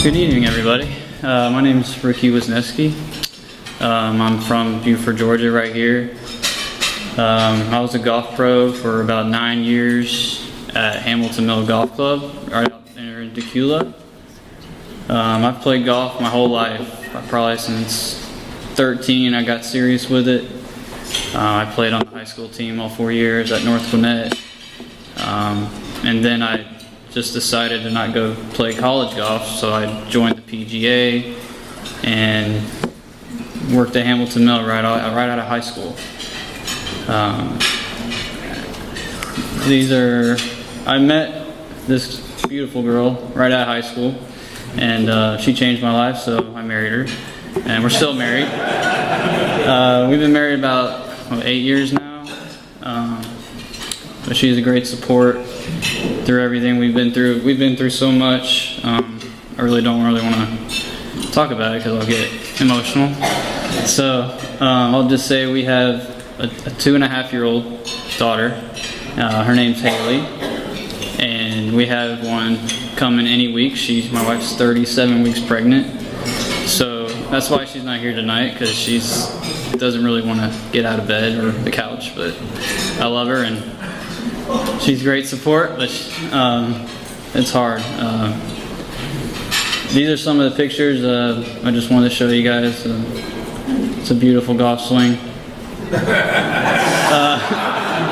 Good evening, everybody. My name is Ricky Wisniewski. I'm from Buford, Georgia, right here. I was a golf pro for about 9 years at Hamilton Mill Golf Club, right out there in Decula. I've played golf my whole life, probably since 13 I got serious with it. I played on the high school team all 4 years at North Gwinnett. And then I just decided to not go play college golf, so I joined the PGA and worked at Hamilton Mill right out of high school. I met this beautiful girl right out of high school, and she changed my life, so I married her, and we're still married. We've been married about 8 years now, but she's a great support through everything we've been through. We've been through so much. I really don't want to talk about it because I'll get emotional. So I'll just say we have a 2.5-year-old daughter. Her name's Haley, and we have one coming any week. My wife's 37 weeks pregnant, so that's why she's not here tonight, because she doesn't really want to get out of bed or the couch. But I love her, and she's great support, but it's hard. These are some of the pictures I just wanted to show you guys. It's a beautiful golf swing.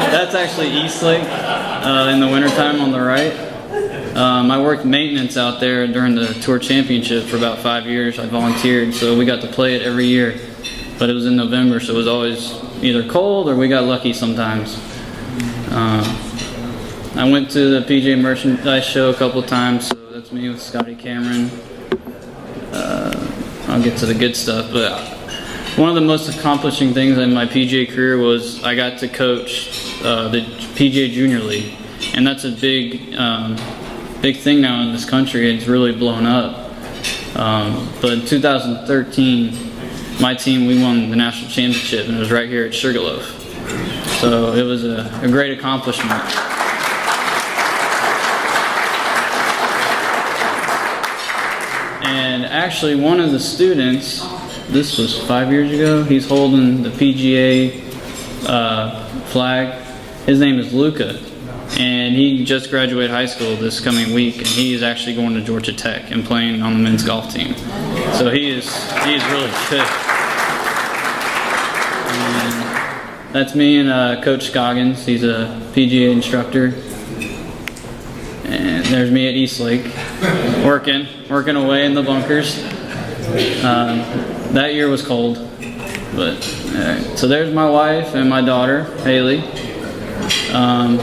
That's actually East Lake in the wintertime on the right. I worked maintenance out there during the Tour Championship for about 5 years. I volunteered, so we got to play it every year. But it was in November, so it was always either cold or we got lucky sometimes. I went to the PGA Merchandise Show a couple times, so that's me with Scotty Cameron. I'll get to the good stuff, but one of the most accomplishing things in my PGA career was I got to coach the PGA Junior League, and that's a big thing now in this country. It's really blown up. But in 2013, my team, we won the national championship, and it was right here at Sugarloaf. So it was a great accomplishment. And actually, one of the students, this was 5 years ago, he's holding the PGA flag. His name is Luca, and he just graduated high school this coming week, and he is actually going to Georgia Tech and playing on the men's golf team. So he is really good. And that's me and Coach Scoggins. He's a PGA instructor. And there's me at East Lake, working away in the bunkers. That year was cold, but so there's my wife and my daughter, Haley.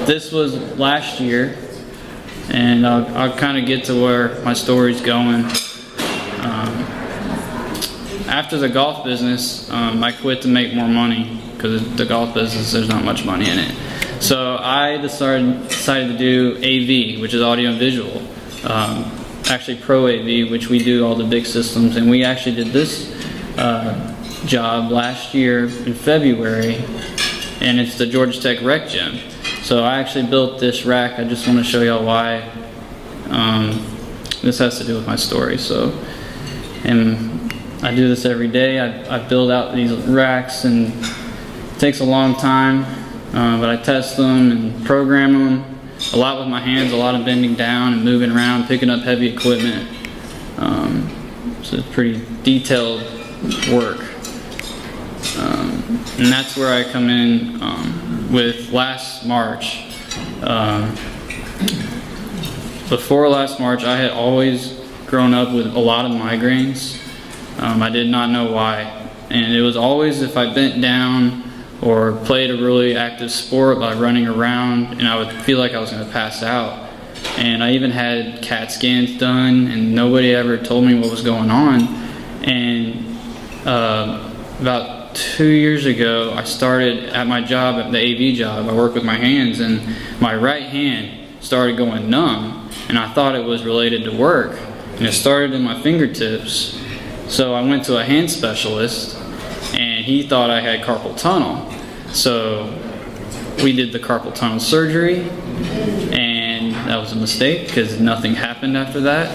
This was last year, and I'll kind of get to where my story's going. After the golf business, I quit to make more money, because the golf business, there's not much money in it. So I decided to do AV, which is audio and visual. Actually Pro AV, which we do all the big systems, and we actually did this job last year in February, and it's the Georgia Tech Rec Gym. So I actually built this rack. I just want to show y'all why this has to do with my story. So, and I do this every day. I build out these racks, and it takes a long time. But I test them and program them a lot with my hands, a lot of bending down and moving around, picking up heavy equipment. So it's pretty detailed work. And that's where I come in with last March. Before last March, I had always grown up with a lot of migraines. I did not know why. And it was always if I bent down or played a really active sport by running around, and I would feel like I was going to pass out. And I even had CAT scans done, and nobody ever told me what was going on. And about 2 years ago, I started at my job, at the AV job. I work with my hands, and my right hand started going numb, and I thought it was related to work, and it started in my fingertips. So I went to a hand specialist, and he thought I had carpal tunnel. So we did the carpal tunnel surgery, and that was a mistake because nothing happened after that.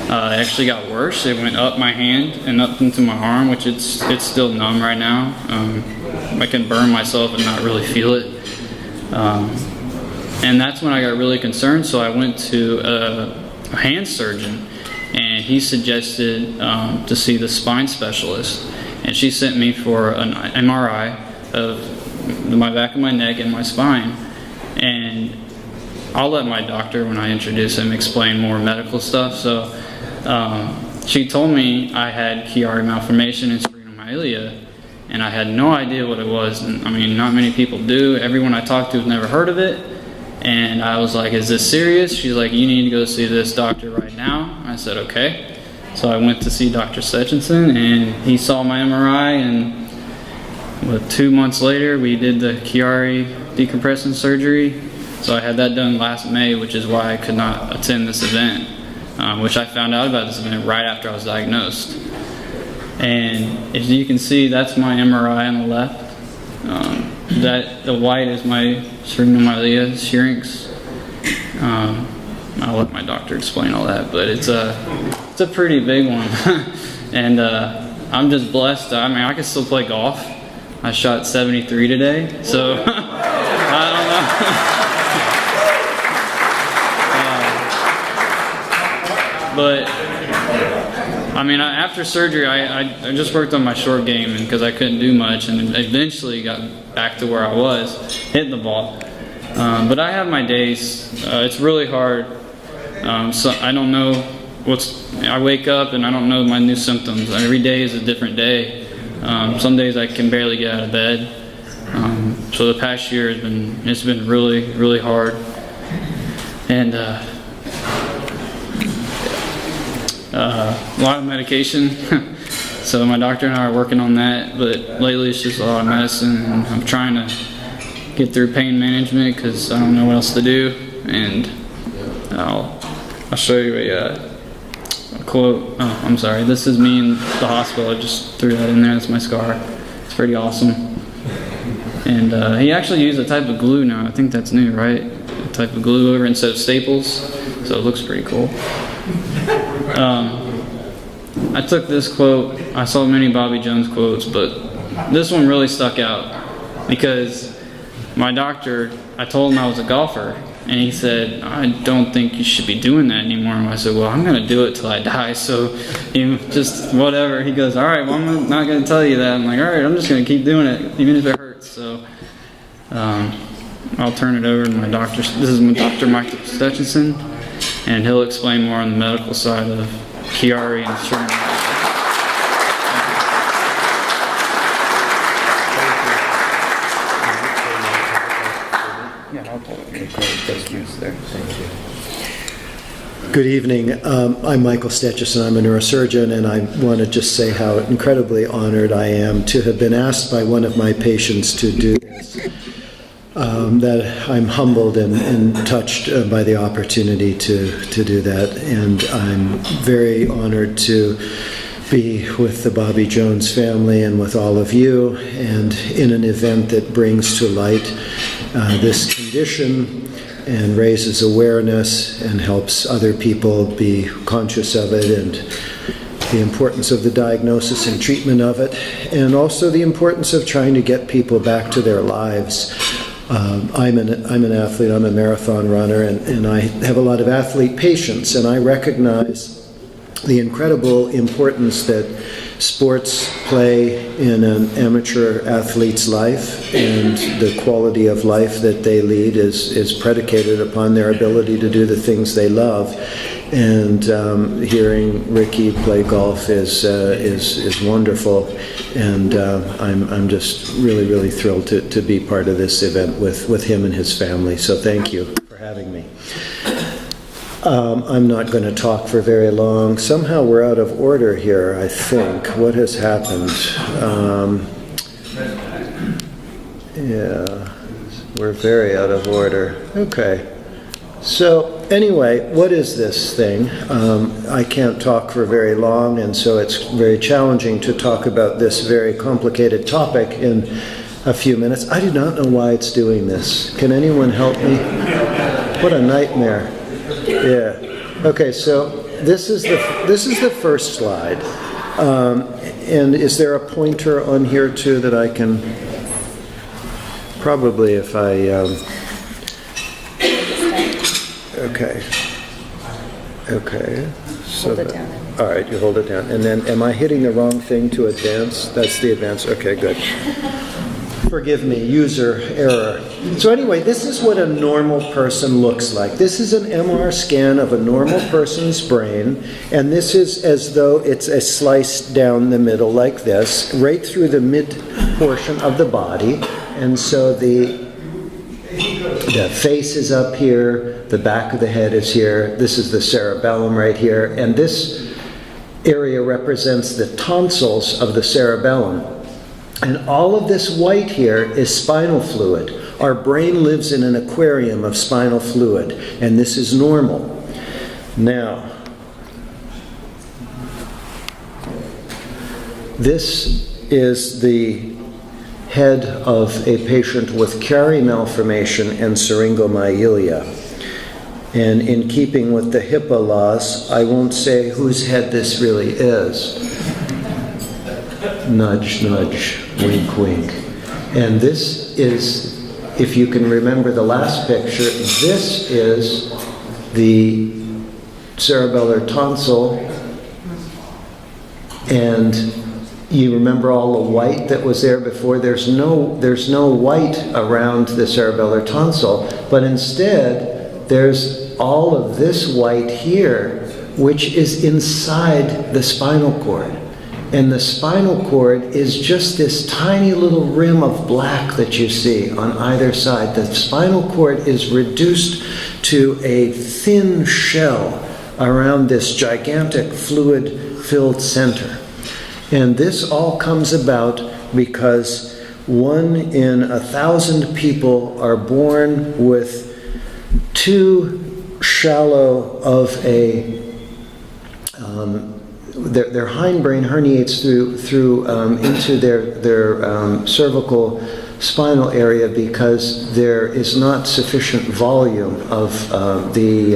It actually got worse. It went up my hand and up into my arm, which it's still numb right now. I can burn myself and not really feel it. And that's when I got really concerned, so I went to a hand surgeon, and he suggested to see the spine specialist. And she sent me for an MRI of my back of my neck and my spine. And I'll let my doctor, when I introduce him, explain more medical stuff. So she told me I had Chiari malformation and sphygmomyelia, and I had no idea what it was. And I mean, not many people do. Everyone I talked to has never heard of it. And I was like, is this serious? She's like, you need to go see this doctor right now. I said, okay. So I went to see Dr. Stechison, and he saw my MRI, and 2 months later we did the Chiari decompression surgery. So I had that done last May, which is why I could not attend this event, which I found out about this event right after I was diagnosed. And as you can see, that's my MRI on the left. The white is my sphygmomyelia syrinx. I'll let my doctor explain all that, but it's a pretty big one. And I'm just blessed. I mean, I can still play golf. I shot 73 today, so I don't know. But I mean, after surgery, I just worked on my short game because I couldn't do much, and eventually got back to where I was, hitting the ball. But I have my days. It's really hard. So I don't know I wake up and I don't know my new symptoms. Every day is a different day. Some days I can barely get out of bed. So the past year it's been really, really hard. And a lot of medication. So my doctor and I are working on that, but lately it's just a lot of medicine, and I'm trying to get through pain management because I don't know what else to do. And I'll show you a quote. Oh, I'm sorry. This is me in the hospital. I just threw that in there. That's my scar. It's pretty awesome. And he actually used a type of glue now. I think that's new, right? A type of glue over instead of staples. So it looks pretty cool. I took this quote. I saw many Bobby Jones quotes, but this one really stuck out because my doctor, I told him I was a golfer, and he said, I don't think you should be doing that anymore. And I said, well, I'm going to do it till I die, so just whatever. He goes, all right, well, I'm not going to tell you that. I'm like, all right, I'm just going to keep doing it, even if it hurts. So I'll turn it over to my doctor. This is my Dr. Michael Stechison, and he'll explain more on the medical side of Chiari and sphygmomyelia. Yeah, I'll pull it. Okay, great. Thank you. Good evening. I'm Michael Stechison. I'm a neurosurgeon, and I want to just say how incredibly honored I am to have been asked by one of my patients to do this. That I'm humbled and touched by the opportunity to do that, and I'm very honored to be with the Bobby Jones family and with all of you, and in an event that brings to light this condition and raises awareness and helps other people be conscious of it, and the importance of the diagnosis and treatment of it, and also the importance of trying to get people back to their lives. I'm an athlete, I'm a marathon runner, and I have a lot of athlete patients, and I recognize the incredible importance that sports play in an amateur athlete's life, and the quality of life that they lead is predicated upon their ability to do the things they love. And hearing Ricky play golf is wonderful, and I'm just really thrilled to be part of this event with him and his family. So thank you for having me. I'm not going to talk for very long. Somehow we're out of order here, I think. What has happened? Yeah, we're very out of order. Okay. So anyway, what is this thing? I can't talk for very long, and so it's very challenging to talk about this very complicated topic in a few minutes. I do not know why it's doing this. Can anyone help me? What a nightmare. Yeah. Okay, so this is the first slide. And is there a pointer on here too that I can, probably if I, okay. So Hold it down. all right, you hold it down. And then, am I hitting the wrong thing to advance? That's the advance, okay, good. Forgive me, user error. So anyway, this is what a normal person looks like. This is an MR scan of a normal person's brain, and this is as though it's a slice down the middle like this, right through the mid portion of the body. And so the face is up here, the back of the head is here, this is the cerebellum right here, and this area represents the tonsils of the cerebellum. And all of this white here is spinal fluid. Our brain lives in an aquarium of spinal fluid, and this is normal. Now, this is the head of a patient with Chiari malformation and syringomyelia. And in keeping with the HIPAA laws, I won't say whose head this really is. Nudge, nudge, wink, wink. And this is, if you can remember the last picture, this is the cerebellar tonsil. And you remember all the white that was there before? There's no white around the cerebellar tonsil, but instead there's all of this white here, which is inside the spinal cord. And the spinal cord is just this tiny little rim of black that you see on either side. The spinal cord is reduced to a thin shell around this gigantic fluid-filled center. And this all comes about because 1 in 1,000 people are born with too shallow of a their hindbrain herniates through into their cervical spinal area because there is not sufficient volume of the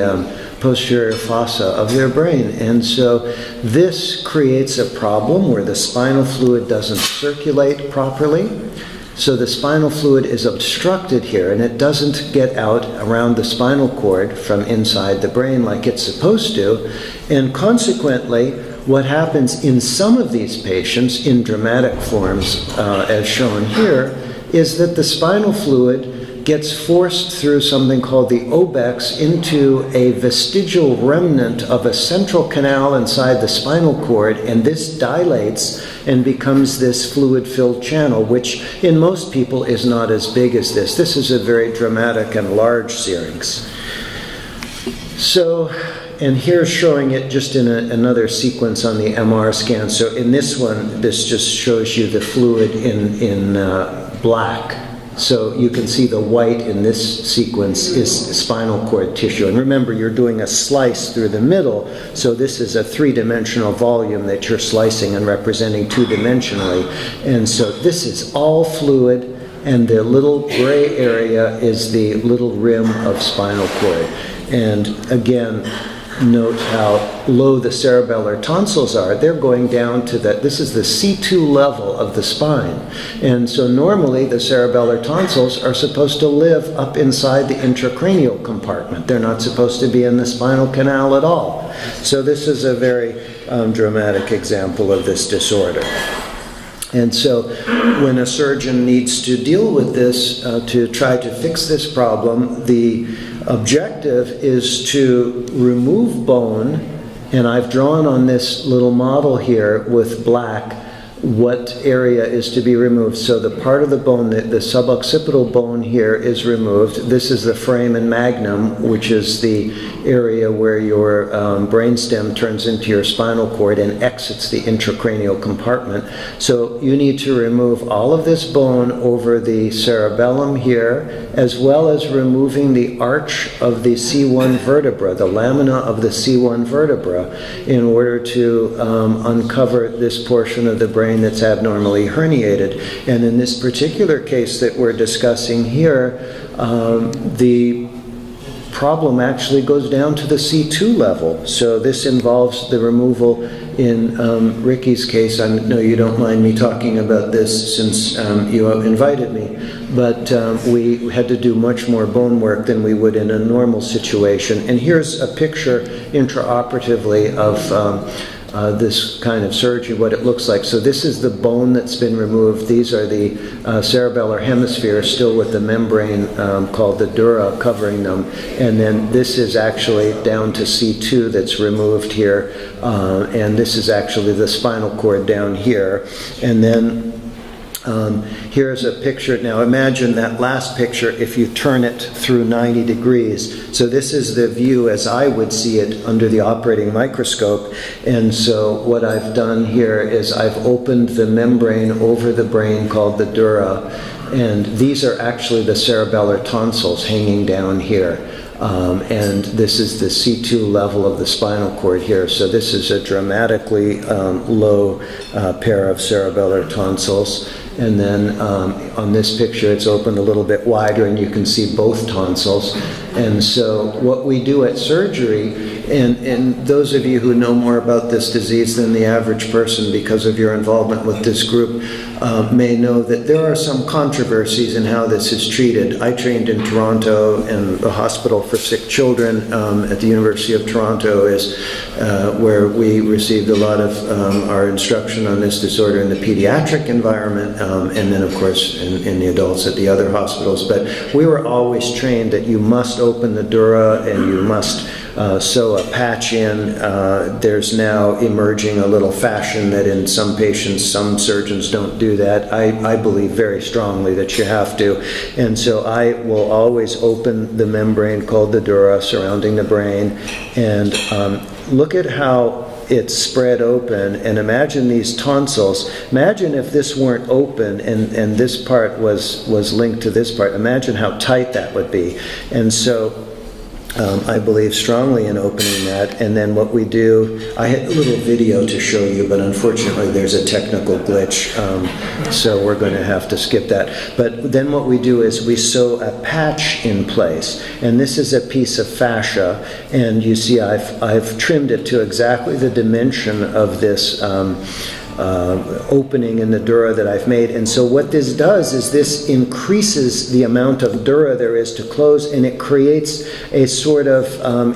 posterior fossa of their brain. And so this creates a problem where the spinal fluid doesn't circulate properly. So the spinal fluid is obstructed here, and it doesn't get out around the spinal cord from inside the brain like it's supposed to. And consequently, what happens in some of these patients in dramatic forms, as shown here, is that the spinal fluid gets forced through something called the obex into a vestigial remnant of a central canal inside the spinal cord, and this dilates and becomes this fluid-filled channel, which in most people is not as big as this. This is a very dramatic and large syrinx. So, and here's showing it just in another sequence on the MR scan. So in this one, this just shows you the fluid in black. So you can see the white in this sequence is spinal cord tissue. And remember, you're doing a slice through the middle, so this is a three-dimensional volume that you're slicing and representing two-dimensionally. And so this is all fluid, and the little gray area is the little rim of spinal cord. And again, note how low the cerebellar tonsils are. They're going down to this is the C2 level of the spine. And so normally the cerebellar tonsils are supposed to live up inside the intracranial compartment. They're not supposed to be in the spinal canal at all. So this is a very dramatic example of this disorder. And so when a surgeon needs to deal with this, to try to fix this problem, the objective is to remove bone, and I've drawn on this little model here with black what area is to be removed. So the part of the bone, the suboccipital bone here is removed. This is the foramen magnum, which is the area where your brainstem turns into your spinal cord and exits the intracranial compartment. So you need to remove all of this bone over the cerebellum here, as well as removing the arch of the C1 vertebra, the lamina of the C1 vertebra, in order to uncover this portion of the brain that's abnormally herniated. And in this particular case that we're discussing here, the problem actually goes down to the C2 level. So this involves the removal, in Ricky's case, I know you don't mind me talking about this since you invited me, but we had to do much more bone work than we would in a normal situation. And here's a picture intraoperatively of this kind of surgery, what it looks like. So this is the bone that's been removed. These are the cerebellar hemispheres still with the membrane called the dura covering them. And then this is actually down to C2 that's removed here. And this is actually the spinal cord down here. And then here's a picture. Now imagine that last picture if you turn it through 90 degrees. So this is the view as I would see it under the operating microscope. And so what I've done here is I've opened the membrane over the brain called the dura. And these are actually the cerebellar tonsils hanging down here. And this is the C2 level of the spinal cord here. So this is a dramatically low pair of cerebellar tonsils. And then on this picture, it's opened a little bit wider, and you can see both tonsils. And so what we do at surgery, and those of you who know more about this disease than the average person because of your involvement with this group, may know that there are some controversies in how this is treated. I trained in Toronto, and the Hospital for Sick Children at the University of Toronto is where we received a lot of our instruction on this disorder in the pediatric environment, and then of course in the adults at the other hospitals. But we were always trained that you must open the dura and you must sew a patch in. There's now emerging a little fashion that in some patients, some surgeons don't do that. I believe very strongly that you have to. And so I will always open the membrane called the dura surrounding the brain, and look at how it's spread open, and imagine these tonsils. Imagine if this weren't open and this part was linked to this part. Imagine how tight that would be. And so I believe strongly in opening that. And then what we do, I had a little video to show you, but unfortunately there's a technical glitch, so we're going to have to skip that. But then what we do is we sew a patch in place, and this is a piece of fascia, and you see I've trimmed it to exactly the dimension of this opening in the dura that I've made. And so what this does is this increases the amount of dura there is to close, and it creates a sort of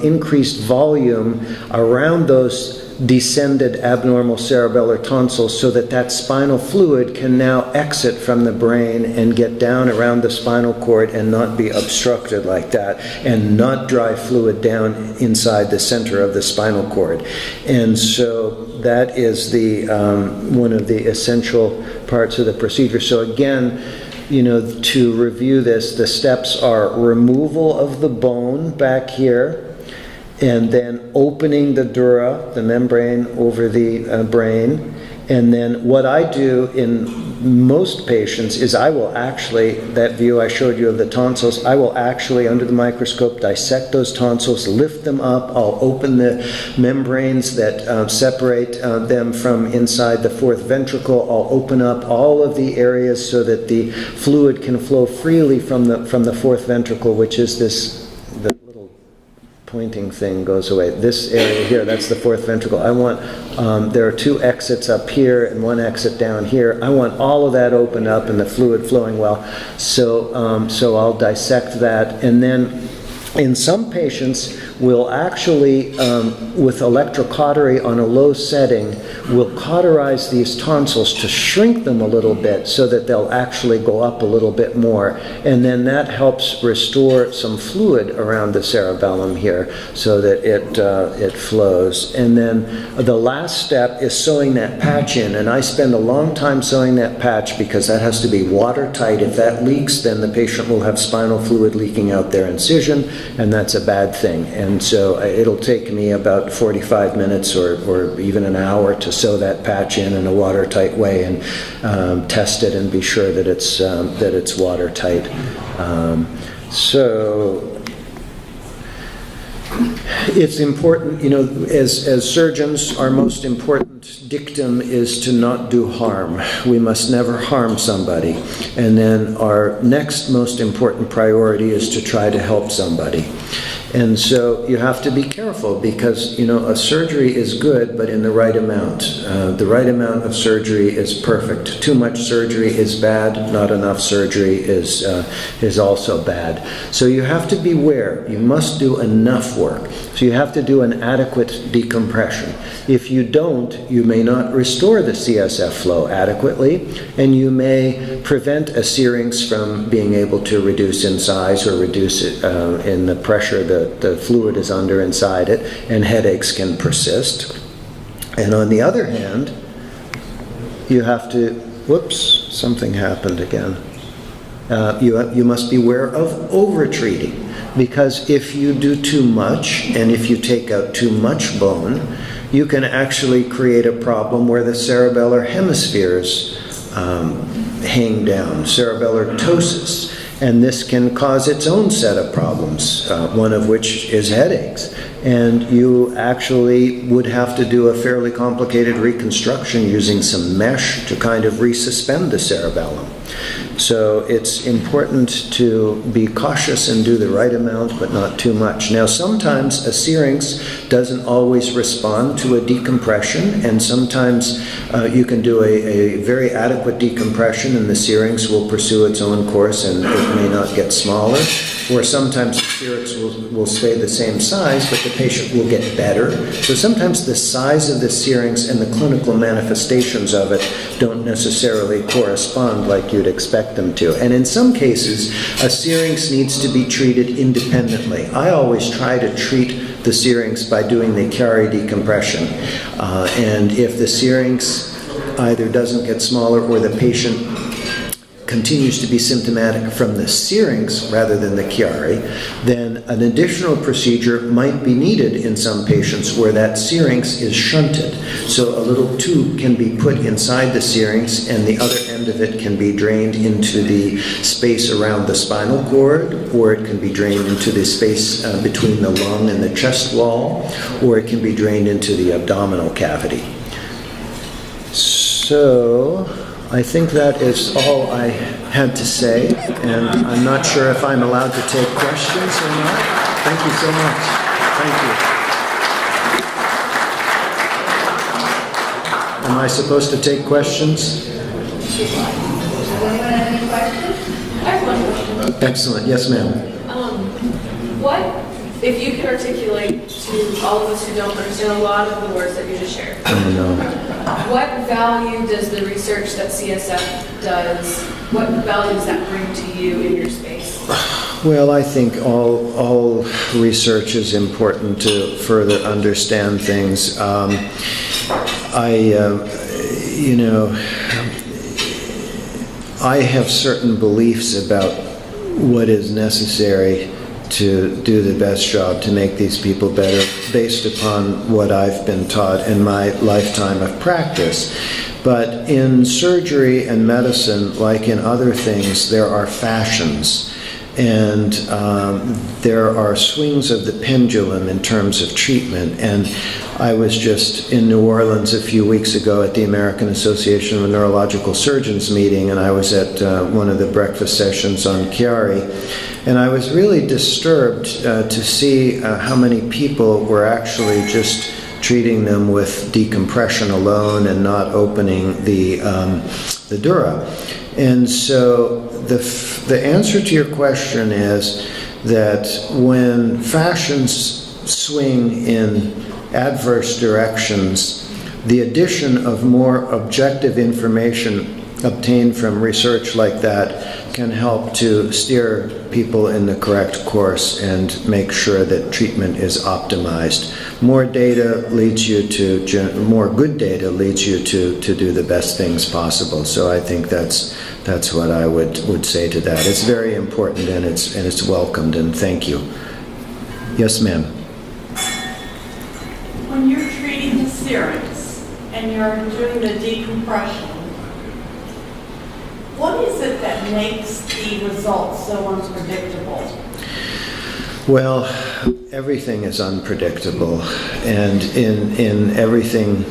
increased volume around those descended abnormal cerebellar tonsils, so that that spinal fluid can now exit from the brain and get down around the spinal cord and not be obstructed like that, and not drive fluid down inside the center of the spinal cord. And so that is the one of the essential parts of the procedure. So again, to review this, the steps are removal of the bone back here, and then opening the dura, the membrane over the brain. And then what I do in most patients is I will actually, that view I showed you of the tonsils, I will actually, under the microscope, dissect those tonsils, lift them up. I'll open the membranes that separate them from inside the fourth ventricle. I'll open up all of the areas so that the fluid can flow freely from the fourth ventricle, which is this, the little pointing thing goes away. This area here, that's the fourth ventricle. I want, there are two exits up here and one exit down here. I want all of that opened up and the fluid flowing well. So I'll dissect that. And then in some patients, we'll actually, with electrocautery on a low setting, we'll cauterize these tonsils to shrink them a little bit so that they'll actually go up a little bit more. And then that helps restore some fluid around the cerebellum here so that it flows. And then the last step is sewing that patch in. And I spend a long time sewing that patch because that has to be watertight. If that leaks, then the patient will have spinal fluid leaking out their incision, and that's a bad thing. And so it'll take me about 45 minutes or even an hour to sew that patch in a watertight way and test it and be sure that it's watertight. So it's important, as surgeons, our most important dictum is to not do harm. We must never harm somebody. And then our next most important priority is to try to help somebody. And so you have to be careful because, a surgery is good, but in the right amount. The right amount of surgery is perfect. Too much surgery is bad. Not enough surgery is also bad. So you have to beware. You must do enough work. So you have to do an adequate decompression. If you don't, you may not restore the CSF flow adequately, and you may prevent a syrinx from being able to reduce in size or reduce it in the pressure that the fluid is under inside it, and headaches can persist. And on the other hand, you have to, whoops, something happened again. You must beware of over-treating, because if you do too much, and if you take out too much bone, you can actually create a problem where the cerebellar hemispheres hang down, cerebellar ptosis. And this can cause its own set of problems, one of which is headaches. And you actually would have to do a fairly complicated reconstruction using some mesh to kind of resuspend the cerebellum. So it's important to be cautious and do the right amount, but not too much. Now, sometimes a syrinx doesn't always respond to a decompression, and sometimes you can do a very adequate decompression and the syrinx will pursue its own course and it may not get smaller. Or sometimes the syrinx will stay the same size, but the patient will get better. So sometimes the size of the syrinx and the clinical manifestations of it don't necessarily correspond like you'd expect them to. And in some cases, a syrinx needs to be treated independently. I always try to treat the syrinx by doing the Chiari decompression. And if the syrinx either doesn't get smaller or the patient continues to be symptomatic from the syrinx rather than the Chiari, then an additional procedure might be needed in some patients where that syrinx is shunted. So a little tube can be put inside the syrinx and the other end of it can be drained into the space around the spinal cord, or it can be drained into the space between the lung and the chest wall, or it can be drained into the abdominal cavity. So I think that is all I had to say, and I'm not sure if I'm allowed to take questions or not. Thank you so much. Thank you. Am I supposed to take questions? Excellent. Yes, ma'am. What, if you could articulate to all of us who don't understand a lot of the words that you just shared, I know. what value does the research that CSF does, what value does that bring to you in your space? Well, I think all research is important to further understand things. I have certain beliefs about what is necessary to do the best job to make these people better based upon what I've been taught in my lifetime of practice. But in surgery and medicine, like in other things, there are fashions. And there are swings of the pendulum in terms of treatment. And I was just in New Orleans a few weeks ago at the American Association of Neurological Surgeons meeting, and I was at one of the breakfast sessions on Chiari. And I was really disturbed to see how many people were actually just treating them with decompression alone and not opening the dura. And so the answer to your question is that when fashions swing in adverse directions, the addition of more objective information obtained from research like that can help to steer people in the correct course and make sure that treatment is optimized. More data leads you to, more good data leads you to do the best things possible. So I think that's what I would say to that. It's very important and it's welcomed, and thank you. Yes, ma'am. When you're treating the syrinx and you're doing the decompression, what is it that makes the results so unpredictable? Well, everything is unpredictable, and in everything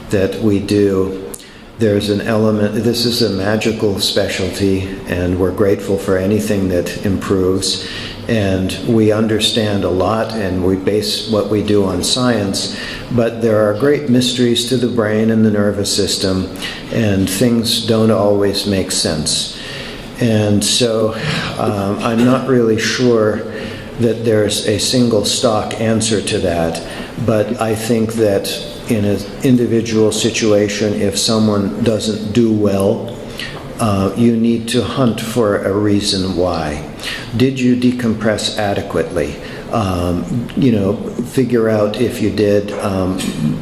that we do, there's an element. This is a magical specialty, and we're grateful for anything that improves. and we understand a lot, and we base what we do on science, but there are great mysteries to the brain and the nervous system, and things don't always make sense. And so I'm not really sure that there's a single stock answer to that, but I think that in an individual situation, if someone doesn't do well, you need to hunt for a reason why. Did you decompress adequately? Figure out if you did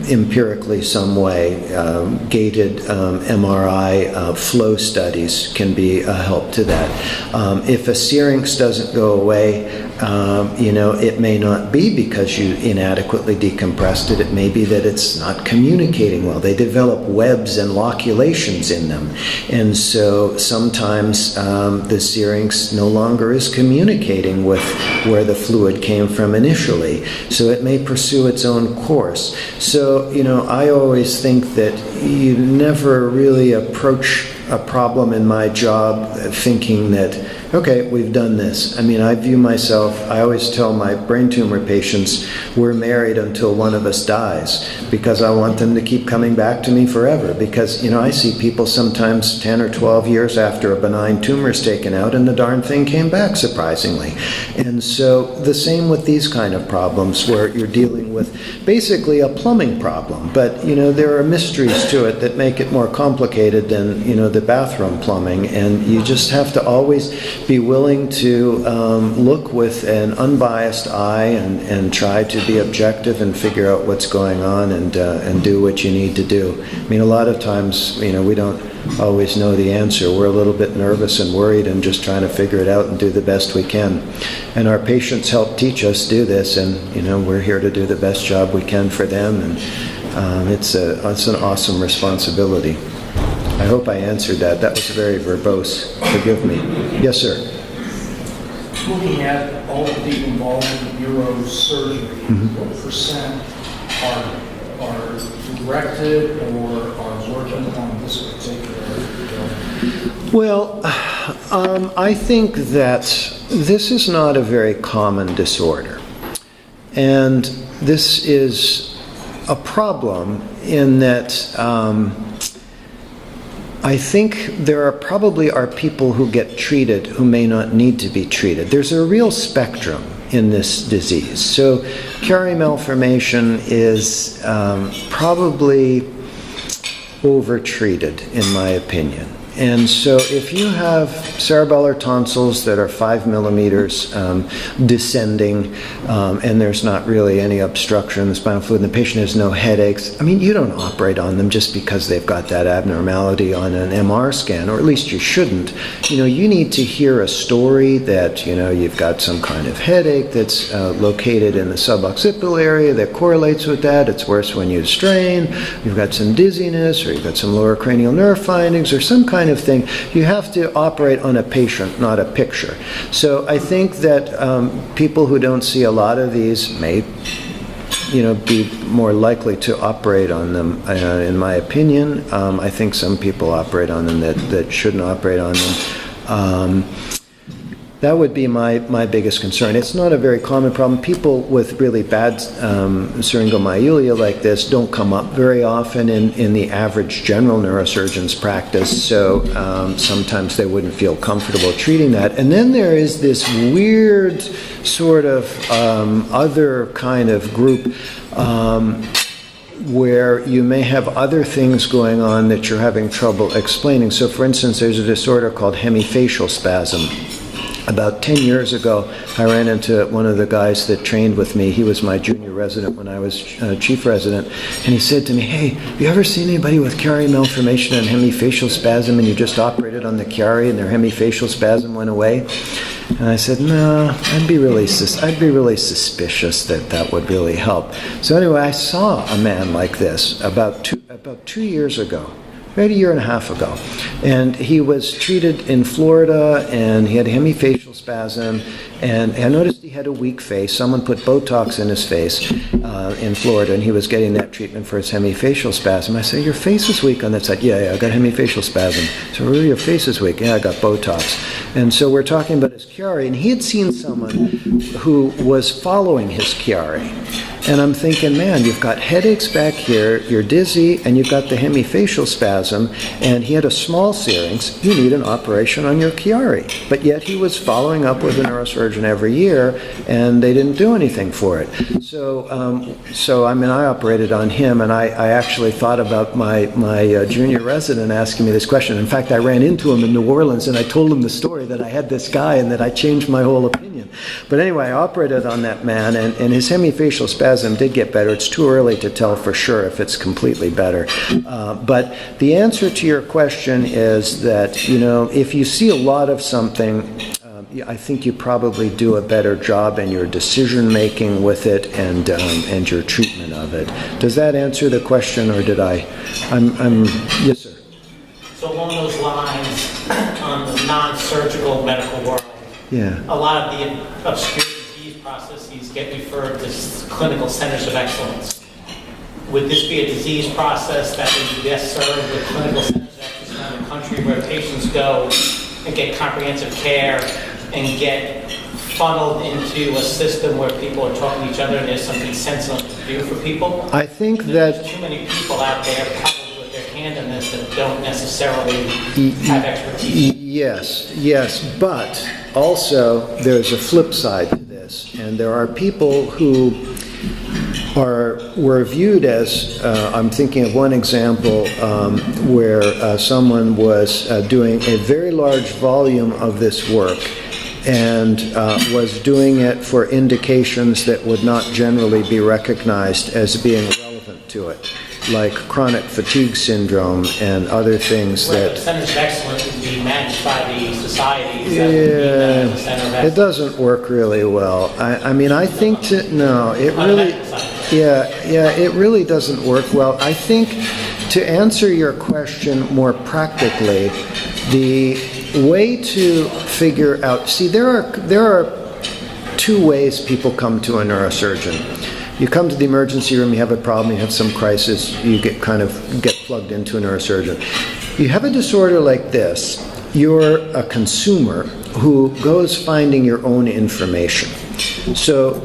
empirically some way. Gated MRI flow studies can be a help to that. If a syrinx doesn't go away, it may not be because you inadequately decompressed it. It may be that it's not communicating well. They develop webs and loculations in them. And so sometimes the syrinx no longer is communicating with where the fluid came from initially. So it may pursue its own course. So, I always think that you never really approach a problem in my job thinking that, okay, we've done this. I view myself, I always tell my brain tumor patients, we're married until one of us dies, because I want them to keep coming back to me forever. Because, I see people sometimes 10 or 12 years after a benign tumor is taken out, and the darn thing came back, surprisingly. And so the same with these kind of problems, where you're dealing with basically a plumbing problem. But, there are mysteries to it that make it more complicated than, the bathroom plumbing. And you just have to always be willing to look with an unbiased eye and try to be objective and figure out what's going on and do what you need to do. A lot of times, we don't always know the answer. We're a little bit nervous and worried and just trying to figure it out and do the best we can. And our patients help teach us do this, and we're here to do the best job we can for them, and it's an awesome responsibility. I hope I answered that. That was very verbose. Forgive me. Yes, sir. Looking at all the people involved in neurosurgery, what percent are directed or are working on this particular field? Well, I think that this is not a very common disorder. And this is a problem in that I think there probably are people who get treated who may not need to be treated. There's a real spectrum in this disease. So Chiari malformation is probably overtreated, in my opinion. And so if you have cerebellar tonsils that are 5 millimeters descending, and there's not really any obstruction in the spinal fluid, and the patient has no headaches, you don't operate on them just because they've got that abnormality on an MR scan, or at least you shouldn't. You need to hear a story that, you've got some kind of headache that's located in the suboccipital area that correlates with that. It's worse when you strain. You've got some dizziness, or you've got some lower cranial nerve findings, or some kind of thing. You have to operate on a patient, not a picture. So I think that people who don't see a lot of these may be more likely to operate on them, in my opinion. I think some people operate on them that shouldn't operate on them. That would be my biggest concern. It's not a very common problem. People with really bad syringomyelia like this don't come up very often in the average general neurosurgeon's practice, so sometimes they wouldn't feel comfortable treating that. And then there is this weird sort of other kind of group where you may have other things going on that you're having trouble explaining. So for instance, there's a disorder called hemifacial spasm. About 10 years ago, I ran into one of the guys that trained with me. He was my junior resident when I was chief resident. And he said to me, "Hey, have you ever seen anybody with Chiari malformation and hemifacial spasm, and you just operated on the Chiari and their hemifacial spasm went away?" And I said, "No, I'd be really suspicious that would really help." So anyway, I saw a man like this about two years ago. about a year and a half ago. And he was treated in Florida, and he had a hemifacial spasm, and I noticed he had a weak face. Someone put Botox in his face in Florida, and he was getting that treatment for his hemifacial spasm. I said, your face is weak on that side. Yeah, I got hemifacial spasm. So really, your face is weak. Yeah, I got Botox. And so we're talking about his Chiari, and he had seen someone who was following his Chiari. And I'm thinking, man, you've got headaches back here, you're dizzy, and you've got the hemifacial spasm, and he had a small syrinx. You need an operation on your Chiari. But yet he was following up with a neurosurgeon every year, and they didn't do anything for it. So I operated on him, and I actually thought about my junior resident asking me this question. In fact, I ran into him in New Orleans, and I told him the story that I had this guy and that I changed my whole opinion. But anyway, I operated on that man, and his hemifacial spasm did get better. It's too early to tell for sure if it's completely better. But the answer to your question is that, if you see a lot of something, I think you probably do a better job in your decision making with it and your treatment of it. Does that answer the question, or did I? Yes, sir. So along those lines, on the non-surgical medical world, Yeah. a lot of the obscure disease processes get referred to clinical centers of excellence. Would this be a disease process that would be best served with clinical centers of excellence around the country, where patients go and get comprehensive care and get funneled into a system where people are talking to each other and there's something sensible to do for people? I think There's that too many people out there probably with their hand in this that don't necessarily have expertise. Yes, but also there's a flip side to this, and there are people who were viewed as, I'm thinking of one example where someone was doing a very large volume of this work and was doing it for indications that would not generally be recognized as being relevant to it, like chronic fatigue syndrome and other things that... Centers of excellence would be managed by the societies. Yeah, it doesn't work really well. I think it really doesn't work well. I think, to answer your question more practically, the way to figure out... See, there are two ways people come to a neurosurgeon. You come to the emergency room, you have a problem, you have some crisis, you get plugged into a neurosurgeon. You have a disorder like this, you're a consumer who goes finding your own information. So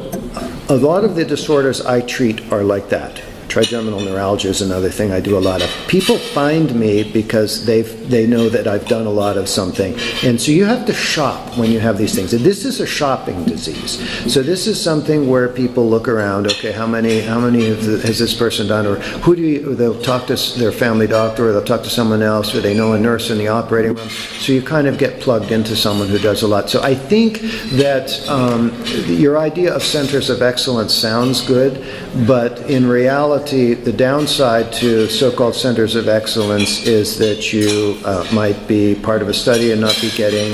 a lot of the disorders I treat are like that. Trigeminal neuralgia is another thing I do a lot of. People find me because they know that I've done a lot of something. And so you have to shop when you have these things. And this is a shopping disease. So this is something where people look around, okay, how many has this person done? Or they'll talk to their family doctor, or they'll talk to someone else, or they know a nurse in the operating room. So you kind of get plugged into someone who does a lot. So I think that your idea of centers of excellence sounds good, but in reality, the downside to so-called centers of excellence is that you might be part of a study and not be getting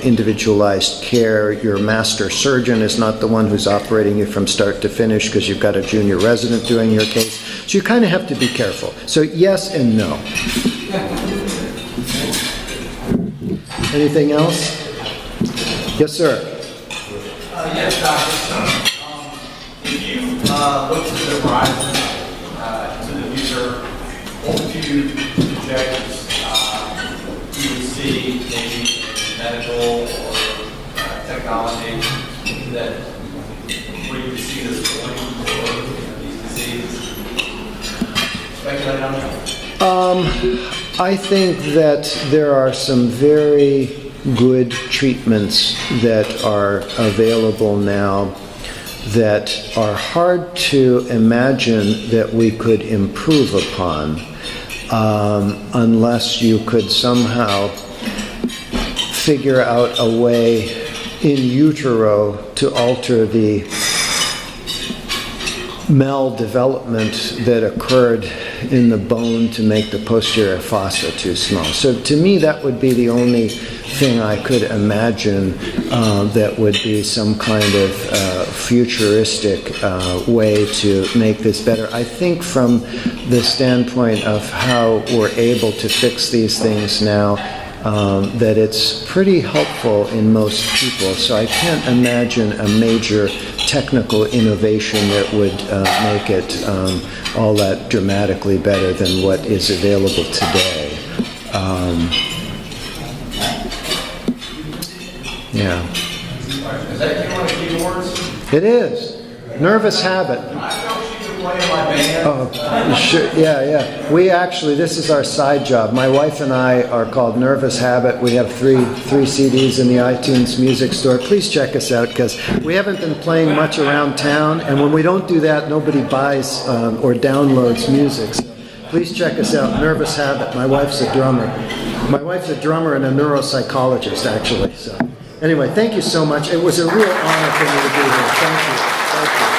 individualized care. Your master surgeon is not the one who's operating you from start to finish because you've got a junior resident doing your case. So you kind of have to be careful. So yes and no. Anything else? Yes, sir. Yes, Doctor. If you look to the horizon, to the future, what would you project you would see maybe in medical or technology that where you would see this going for these diseases? Speculate on that. I think that there are some very good treatments that are available now that are hard to imagine that we could improve upon unless you could somehow figure out a way in utero to alter the maldevelopment that occurred in the bone to make the posterior fossa too small. So to me, that would be the only thing I could imagine that would be some kind of futuristic way to make this better. I think from the standpoint of how we're able to fix these things now, that it's pretty helpful in most people. So I can't imagine a major technical innovation that would make it all that dramatically better than what is available today. Yeah. Is that you on the keyboards? It is. Nervous habit. I know she can play in my band. Oh, sure. Yeah. We actually, this is our side job. My wife and I are called Nervous Habit. We have three CDs in the iTunes Music Store. Please check us out because we haven't been playing much around town, and when we don't do that, nobody buys or downloads music. So please check us out. Nervous Habit. My wife's a drummer. My wife's a drummer and a neuropsychologist, actually. So anyway, thank you so much. It was a real honor for me to be here. Thank you. Thank you.